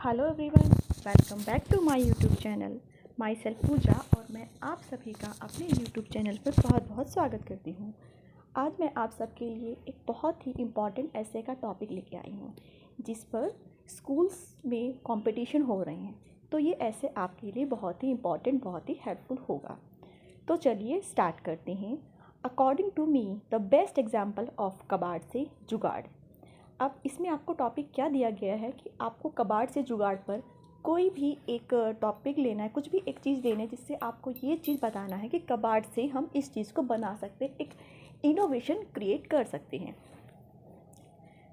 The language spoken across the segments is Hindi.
Hello everyone, welcome back to my YouTube channel. Myself Pooja और मैं आप सभी का अपने यूट्यूब चैनल पर बहुत बहुत स्वागत करती हूँ। आज मैं आप सबके लिए एक बहुत ही इम्पॉर्टेंट ऐसे का टॉपिक लेके आई हूँ जिस पर स्कूल्स में कंपटीशन हो रहे हैं। तो ये ऐसे आपके लिए बहुत ही इम्पॉर्टेंट, बहुत ही हेल्पफुल होगा। तो चलिए स्टार्ट करते हैं। According to me the best example of कबाड़ से जुगाड़। अब इसमें आपको टॉपिक क्या दिया गया है कि आपको कबाड़ से जुगाड़ पर कोई भी एक टॉपिक लेना है, कुछ भी एक चीज़ लेना है जिससे आपको ये चीज़ बताना है कि कबाड़ से हम इस चीज़ को बना सकते हैं, एक इनोवेशन क्रिएट कर सकते हैं।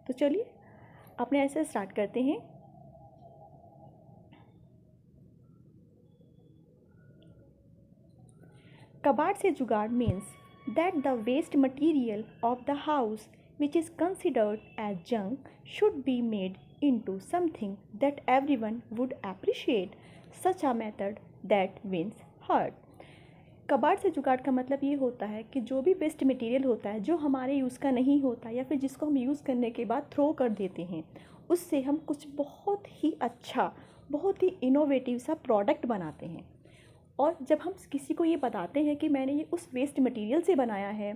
तो चलिए अपने ऐसे स्टार्ट करते हैं। कबाड़ से जुगाड़ means that the waste material of the house which is considered as junk should be made into something that everyone would appreciate. Such a method that wins heart. कबाड़ से जुगाड़ का मतलब ये होता है कि जो भी वेस्ट मटेरियल होता है जो हमारे यूज़ का नहीं होता या फिर जिसको हम यूज़ करने के बाद थ्रो कर देते हैं, उससे हम कुछ बहुत ही अच्छा, बहुत ही इनोवेटिव सा प्रोडक्ट बनाते हैं। और जब हम किसी को ये बताते हैं कि मैंने ये उस वेस्ट मटेरियल से बनाया है,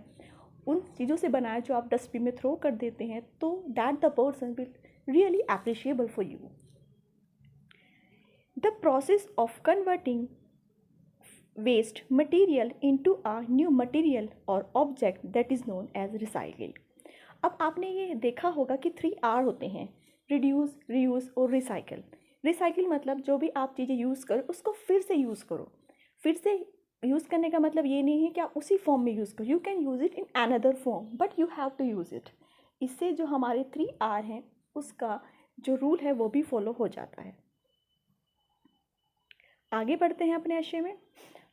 उन चीज़ों से बनाया जो आप डस्टबिन में थ्रो कर देते हैं, तो that the person will really appreciable for you. The process of converting waste material into a new material और object that is known as recycle. अब आपने ये देखा होगा कि 3R होते हैं, रिड्यूस, रीयूज़ और रिसाइकिल। रिसाइकिल मतलब जो भी आप चीज़ें यूज़ करो उसको फिर से यूज़ करो। फिर से यूज़ करने का मतलब ये नहीं है कि आप उसी फॉर्म में यूज़ करो, you can use it in another form but you have to use it. इससे जो हमारे 3R हैं उसका जो रूल है वो भी फॉलो हो जाता है। आगे बढ़ते हैं अपने आशय में।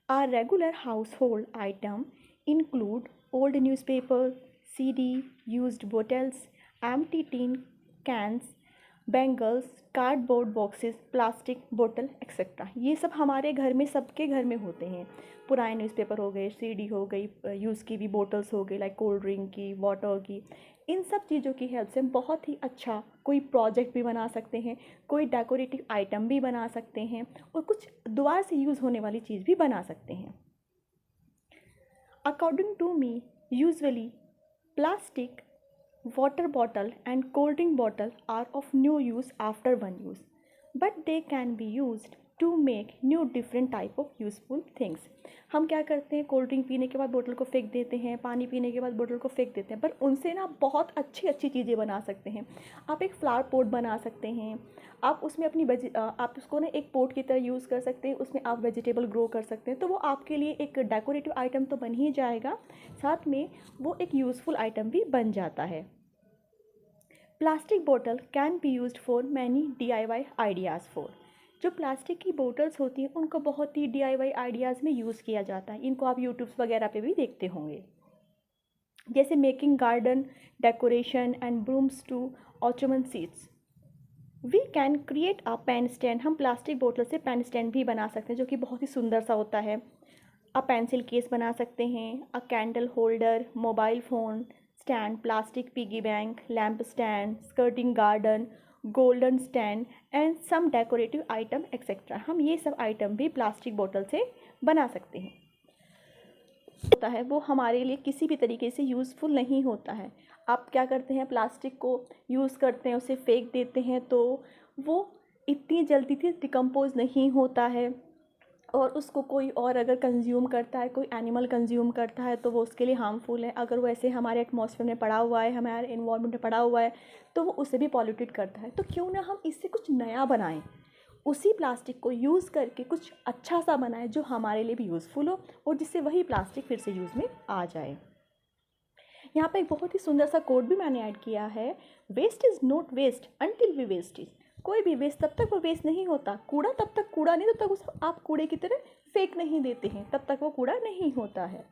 Our regular household item include old newspaper, CD, used bottles, empty tin cans, bangles, cardboard boxes, plastic बोतल एक्सेट्रा। ये सब हमारे घर में, सबके घर में होते हैं। पुराने न्यूज़पेपर हो गए, CD हो गई, यूज़ की भी बोटल्स हो गई लाइक कोल्ड ड्रिंक की, वाटर की। इन सब चीज़ों की हेल्प से हम बहुत ही अच्छा कोई प्रोजेक्ट भी बना सकते हैं, कोई डेकोरेटिव आइटम भी बना सकते हैं और कुछ दोबारा से यूज़ होने वाली चीज़ भी बना सकते हैं। According to me usually plastic water bottle and cold drink bottle are of no use after one use, but they can be used to make new different type of useful things. हम क्या करते हैं, कोल्ड ड्रिंक पीने के बाद बोतल को फेंक देते हैं, पानी पीने के बाद बोतल को फेंक देते हैं, पर उनसे ना बहुत अच्छी अच्छी चीज़ें बना सकते हैं। आप एक फ्लावर पॉट बना सकते हैं, आप उसमें आप उसको ना एक पोट की तरह यूज़ कर सकते हैं, उसमें आप वेजिटेबल ग्रो कर सकते हैं। तो वो आपके लिए एक डेकोरेटिव आइटम तो बन ही जाएगा, साथ में वो एक यूज़फुल आइटम भी बन जाता है। प्लास्टिक बोतल can be used for many DIY ideas for. जो प्लास्टिक की बोतल्स होती हैं उनको बहुत ही DIY आइडियाज़ में यूज़ किया जाता है। इनको आप यूट्यूब्स वगैरह पे भी देखते होंगे, जैसे making garden decoration and brooms to ottoman seats. We can create a pen stand. हम प्लास्टिक बोतल से पेन स्टैंड भी बना सकते हैं जो कि बहुत ही सुंदर सा होता है। अ पेंसिल केस बना सकते हैं, a candle holder, mobile phone stand, plastic piggy bank, lamp stand, skirting garden, golden stand and some decorative item etcetera. हम ये सब आइटम भी प्लास्टिक बोतल से बना सकते हैं। होता है वो हमारे लिए किसी भी तरीके से यूज़फुल नहीं होता है। आप क्या करते हैं, प्लास्टिक को यूज़ करते हैं, उसे फेंक देते हैं, तो वो इतनी जल्दी से डिकम्पोज नहीं होता है और उसको कोई और अगर कंज्यूम करता है, कोई एनिमल कंज्यूम करता है तो वो उसके लिए हार्मफुल है। अगर वो ऐसे हमारे एटमॉस्फेयर में पड़ा हुआ है, हमारे इन्वायरमेंट में पड़ा हुआ है, तो वो उसे भी पॉल्यूटेड करता है। तो क्यों ना हम इससे कुछ नया बनाएं, उसी प्लास्टिक को यूज़ करके कुछ अच्छा सा बनाएं जो हमारे लिए भी यूज़फुल हो और जिससे वही प्लास्टिक फिर से यूज़ में आ जाए। यहाँ पर एक बहुत ही सुंदर सा कोड भी मैंने ऐड किया है, waste is not waste until we waste is. कोई भी वेस्ट तब तक वो वेस्ट नहीं होता, कूड़ा तब तक कूड़ा नहीं, तब तक उसे आप कूड़े की तरह फेंक नहीं देते हैं, तब तक वो कूड़ा नहीं होता है।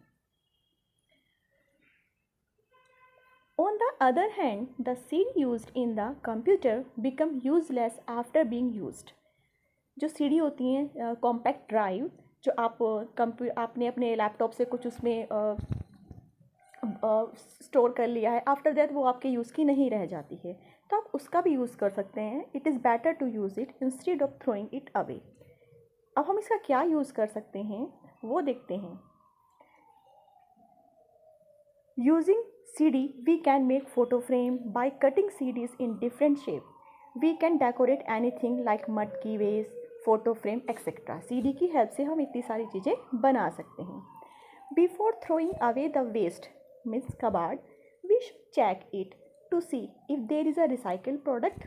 On the other hand, the seed used in the computer become useless after being used. जो सीडी होती हैं, कॉम्पैक्ट ड्राइव, जो आपने अपने लैपटॉप से कुछ उसमें स्टोर कर लिया है, आफ्टर दैट वो आपके यूज़ की नहीं रह जाती है। तो आप उसका भी यूज़ कर सकते हैं। It is better to use it instead of throwing it away. अब हम इसका क्या यूज़ कर सकते हैं वो देखते हैं। Using CD, we can make photo frame by cutting CDs in different shape. We can decorate anything like mud की vase, photo frame, etc. CD की हेल्प से हम इतनी सारी चीज़ें बना सकते हैं। Before throwing away the waste, means कबाड़, we should check it to see if there is a recycled product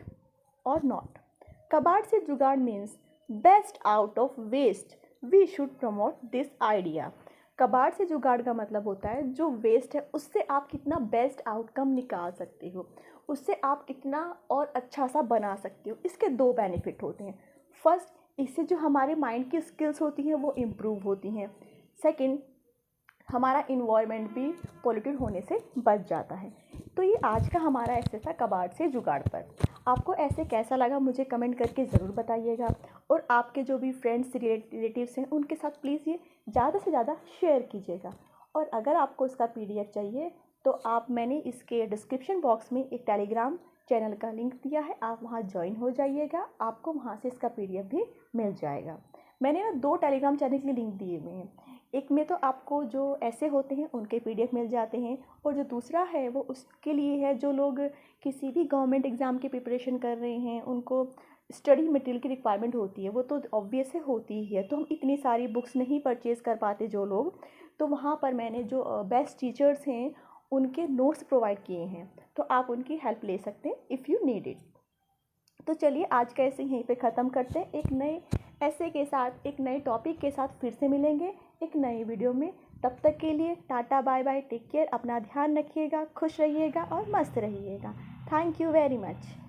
or not. कबाड़ से जुगाड़ means best out of waste. We should promote this idea. कबाड़ से जुगाड़ का मतलब होता है जो वेस्ट है उससे आप कितना बेस्ट आउटकम निकाल सकते हो, उससे आप कितना और अच्छा सा बना सकते हो। इसके दो बेनिफिट होते हैं। फर्स्ट, इससे जो हमारे माइंड की स्किल्स होती हैं वो इम्प्रूव होती हैं। सेकंड, हमारा इन्वायरमेंट भी पॉल्यूटेड होने से बच जाता है। तो ये आज का हमारा ऐसे था कबाड़ से जुगाड़ पर। आपको ऐसे कैसा लगा मुझे कमेंट करके ज़रूर बताइएगा, और आपके जो भी फ्रेंड्स रिलेटिव्स हैं उनके साथ प्लीज़ ये ज़्यादा से ज़्यादा शेयर कीजिएगा। और अगर आपको इसका PDF चाहिए तो मैंने इसके डिस्क्रिप्शन बॉक्स में एक टेलीग्राम चैनल का लिंक दिया है, आप वहाँ ज्वाइन हो जाइएगा, आपको वहाँ से इसका PDF भी मिल जाएगा। मैंने ना 2 टेलीग्राम चैनल के लिंक दिए हुए हैं। एक में तो आपको जो ऐसे होते हैं उनके PDF मिल जाते हैं, और जो दूसरा है वो उसके लिए है जो लोग किसी भी गवर्नमेंट एग्ज़ाम की प्रिपरेशन कर रहे हैं, उनको स्टडी मटेरियल की रिक्वायरमेंट होती है, वो तो ऑब्वियस है होती ही है। तो हम इतनी सारी बुक्स नहीं परचेज़ कर पाते जो लोग, तो वहाँ पर मैंने जो बेस्ट टीचर्स हैं उनके नोट्स प्रोवाइड किए हैं, तो आप उनकी हेल्प ले सकते हैं इफ़ यू नीड इट। तो चलिए आज का ऐसे यहीं पे ख़त्म करते हैं। एक नए ऐसे के साथ, एक नए टॉपिक के साथ फिर से मिलेंगे एक नई वीडियो में। तब तक के लिए tata bye bye, take care, अपना ध्यान रखिएगा, खुश रहिएगा और मस्त रहिएगा। Thank you very much.